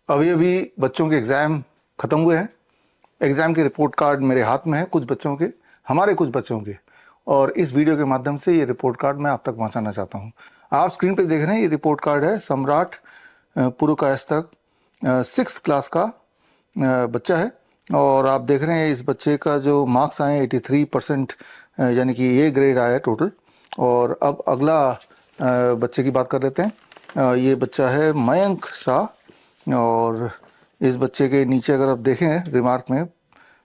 अभी अभी बच्चों के एग्ज़ाम ख़त्म हुए हैं। एग्ज़ाम के रिपोर्ट कार्ड मेरे हाथ में है, कुछ बच्चों के, हमारे कुछ बच्चों के, और इस वीडियो के माध्यम से ये रिपोर्ट कार्ड मैं आप तक पहुंचाना चाहता हूं। आप स्क्रीन पे देख रहे हैं, ये रिपोर्ट कार्ड है सम्राट पुरकायस्थ सिक्स क्लास का बच्चा है। और आप देख रहे हैं इस बच्चे का जो मार्क्स आए 83%, यानी कि ए ग्रेड आया है टोटल। और अब अगला बच्चे की बात कर लेते हैं। ये बच्चा है मयंक शाह, और इस बच्चे के नीचे अगर आप देखें रिमार्क में,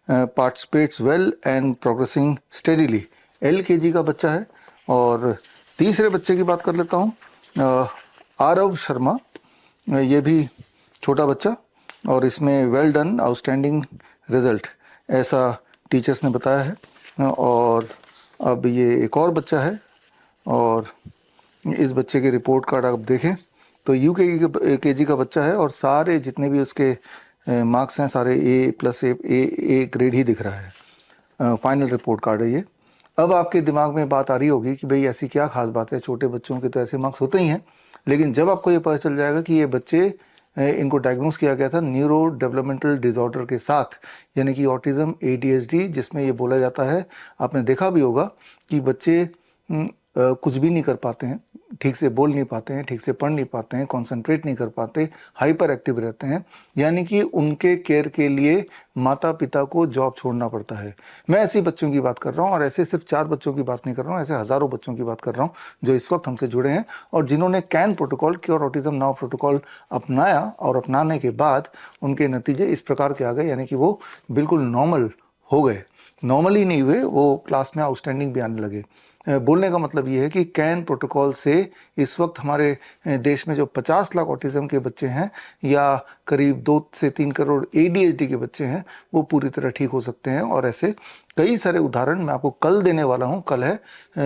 participates well and progressing steadily, LKG का बच्चा है। और तीसरे बच्चे की बात कर लेता हूँ, आरव शर्मा, ये भी छोटा बच्चा, और इसमें वेल डन आउटस्टैंडिंग रिजल्ट ऐसा टीचर्स ने बताया है। और अब ये एक और बच्चा है, और इस बच्चे के रिपोर्ट कार्ड आप देखें तो UKG का बच्चा है, और सारे जितने भी उसके मार्क्स हैं सारे A+ ग्रेड ही दिख रहा है। फाइनल रिपोर्ट कार्ड है ये। अब आपके दिमाग में बात आ रही होगी कि भाई ऐसी क्या खास बात है, छोटे बच्चों के तो ऐसे मार्क्स होते ही हैं। लेकिन जब आपको ये पता चल जाएगा कि ये बच्चे, इनको डायग्नोस किया गया था न्यूरो डेवलपमेंटल डिसऑर्डर के साथ, यानी कि ऑटिज्म ADHD, जिसमें ये बोला जाता है, आपने देखा भी होगा कि बच्चे कुछ भी नहीं कर पाते हैं, ठीक से बोल नहीं पाते हैं, ठीक से पढ़ नहीं पाते हैं, कंसंट्रेट नहीं कर पाते, हाइपर एक्टिव रहते हैं, यानी कि उनके केयर के लिए माता पिता को जॉब छोड़ना पड़ता है। मैं ऐसे बच्चों की बात कर रहा हूँ, और ऐसे सिर्फ 4 बच्चों की बात नहीं कर रहा हूँ, ऐसे हज़ारों बच्चों की बात कर रहा हूँ जो इस वक्त हमसे जुड़े हैं, और जिन्होंने can protocol, cure autism now protocol अपनाया, और अपनाने के बाद उनके नतीजे इस प्रकार के आ गए, यानी कि वो बिल्कुल नॉर्मल हो गए। नॉर्मल ही नहीं हुए, वो क्लास में आउटस्टैंडिंग भी आने लगे। बोलने का मतलब ये है कि कैन प्रोटोकॉल से इस वक्त हमारे देश में जो 50 लाख ऑटिज्म के बच्चे हैं, या करीब 2 से 3 करोड़ ADHD के बच्चे हैं, वो पूरी तरह ठीक हो सकते हैं। और ऐसे कई सारे उदाहरण मैं आपको कल देने वाला हूं। कल है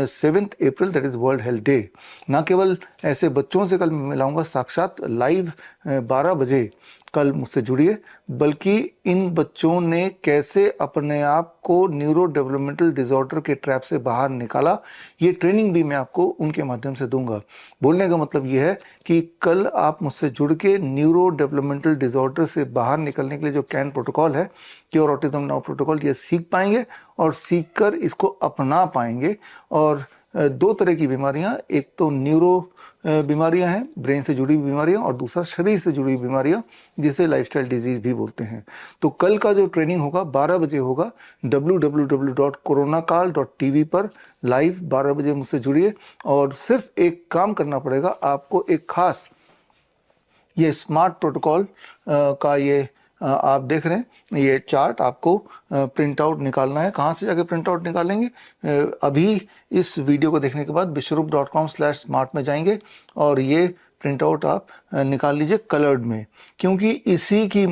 7 अप्रैल, that is world health day. ना केवल ऐसे बच्चों से कल मिलाऊंगा साक्षात लाइव 12 बजे, कल मुझसे जुड़िए, बल्कि इन बच्चों ने कैसे अपने आप को न्यूरो डेवलपमेंटल डिसऑर्डर के ट्रैप से बाहर निकाला, ये ट्रेनिंग भी मैं आपको उनके माध्यम से दूंगा। बोलने का मतलब ये है कि कल आप मुझसे जुड़ के न्यूरो डेवलपमेंटल डिसऑर्डर से बाहर निकलने के लिए जो कैन प्रोटोकॉल है, क्योर ऑटिज्म नाउ प्रोटोकॉल, ये सीख पाएंगे, और सीख कर इसको अपना पाएंगे। और 2 तरह की बीमारियां, एक तो न्यूरो बीमारियां हैं, ब्रेन से जुड़ी हुई बीमारियां, और दूसरा शरीर से जुड़ी हुई बीमारियां, जिसे लाइफस्टाइल डिजीज भी बोलते हैं। तो कल का जो ट्रेनिंग होगा 12 बजे होगा, www.coronakal.tv पर लाइव 12 बजे मुझसे जुड़िए। और सिर्फ एक काम करना पड़ेगा आपको, एक खास ये स्मार्ट प्रोटोकॉल का ये आप देख रहे हैं, ये चार्ट आपको प्रिंट आउट निकालना है। कहाँ से जाके प्रिंट आउट निकालेंगे? अभी इस वीडियो को देखने के बाद विश्वरूप.com/smart में जाएंगे, और ये प्रिंट आउट आप निकाल लीजिए कलर्ड में, क्योंकि इसी की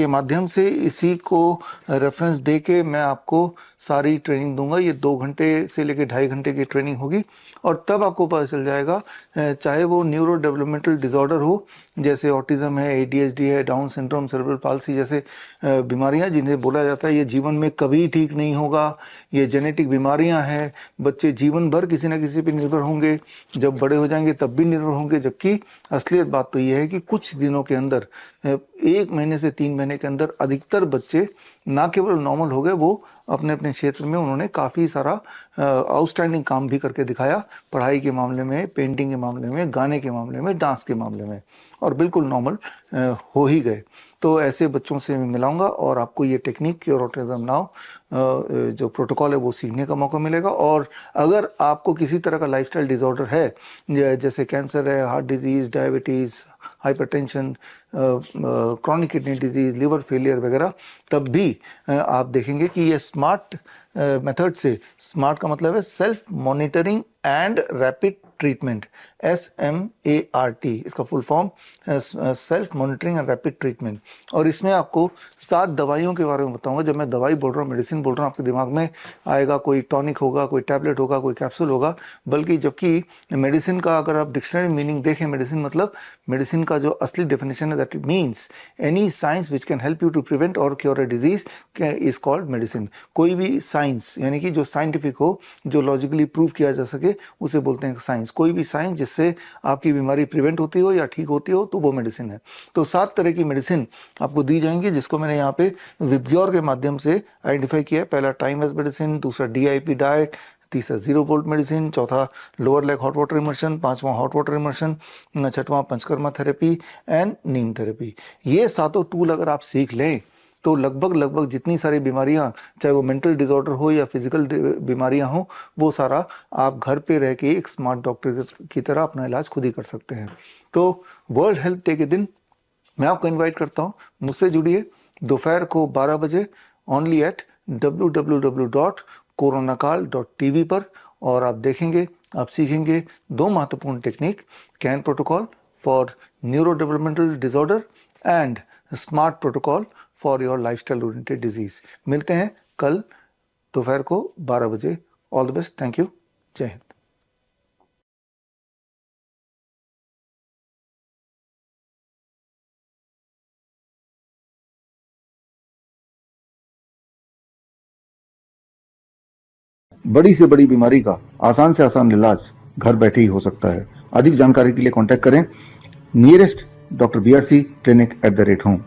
माध्यम से, इसी को रेफरेंस दे के मैं आपको सारी ट्रेनिंग दूंगा। ये 2 घंटे से लेकर 2.5 घंटे की ट्रेनिंग होगी, और तब आपको पता चल जाएगा, चाहे वो न्यूरो डेवलपमेंटल डिसऑर्डर हो, जैसे ऑटिज्म है, ADHD है, डाउन सिंड्रोम, सेरेब्रल पाल्सी जैसे बीमारियां, जिन्हें बोला जाता है ये जीवन में कभी ठीक नहीं होगा, ये जेनेटिक बीमारियां हैं, बच्चे जीवन भर किसी न किसी पे निर्भर होंगे, जब बड़े हो जाएंगे तब भी निर्भर होंगे। जबकि असलियत बात तो ये है कि कुछ दिनों के अंदर, 1 महीने से 3 महीने के अंदर अधिकतर बच्चे ना केवल नॉर्मल हो गए, वो अपने अपने क्षेत्र में उन्होंने काफ़ी सारा आउटस्टैंडिंग काम भी करके दिखाया, पढ़ाई के मामले में, पेंटिंग के मामले में, गाने के मामले में, डांस के मामले में, और बिल्कुल नॉर्मल हो ही गए। तो ऐसे बच्चों से मैं मिलाऊंगा, और आपको ये टेक्निक क्योर ऑटिज्म नाउ जो प्रोटोकॉल है वो सीखने का मौका मिलेगा। और अगर आपको किसी तरह का लाइफस्टाइल डिसऑर्डर है, जैसे कैंसर है, heart disease, diabetes, hypertension, chronic kidney disease, liver failure वगैरह, तब भी आप देखेंगे कि ये स्मार्ट मेथड से, स्मार्ट का मतलब है self monitoring and rapid treatment, SMART, इसका full form self monitoring and rapid treatment. और इसमें आपको 7 दवाइयों के बारे में बताऊंगा। जब मैं दवाई बोल रहा हूँ, मेडिसिन बोल रहा हूँ, आपके दिमाग में आएगा कोई टॉनिक होगा, कोई टैबलेट होगा, कोई कैप्सूल होगा, बल्कि जबकि मेडिसिन का अगर आप डिक्शनरी मीनिंग देखें, मेडिसिन मतलब, मेडिसिन का जो असली डेफिनेशन है, that means any science which can help you to prevent और cure a disease is called medicine. कोई भी साइंस, यानी कि जो साइंटिफिक हो, जो लॉजिकली प्रूव किया जा सके, उसे बोलते हैं साइंस। साइंस, कोई भी साइंस जिससे आपकी बीमारी प्रिवेंट होती हो या ठीक होती हो, तो वो मेडिसिन है। तो 7 तरह की मेडिसिन आपको दी जाएंगी, जिसको मैंने यहाँ पे विबग्योर के माध्यम से आइडेंटिफाई किया है। पहला टाइम वेस्ट मेडिसिन, दूसरा DIP डाइट, तीसरा 0 वोल्ट मेडिसिन, चौथा lower leg hot water immersion, पांचवा हॉट वाटर इमर्शन, छठवां panchakarma therapy and Neem therapy. ये सातों टूल अगर आप सीख लें तो लगभग जितनी सारी बीमारियां, चाहे वो मेंटल डिसऑर्डर हो या फिजिकल बीमारियां हो, वो सारा आप घर पे रह के एक स्मार्ट डॉक्टर की तरह अपना इलाज खुद ही कर सकते हैं। तो वर्ल्ड हेल्थ डे के दिन मैं आपको इनवाइट करता हूँ, मुझसे जुड़िए दोपहर को 12 बजे ओनली एट www.coronakal.tv पर, और आप देखेंगे, आप सीखेंगे 2 महत्वपूर्ण technique, can protocol for neuro developmental disorder and smart protocol for your lifestyle oriented disease. मिलते हैं कल दोपहर को 12 बजे। All the best, thank you, जय हिंद। बड़ी से बड़ी बीमारी का आसान से आसान इलाज घर बैठे ही हो सकता है। अधिक जानकारी के लिए कांटेक्ट करें nearest doctor BRC clinic @home।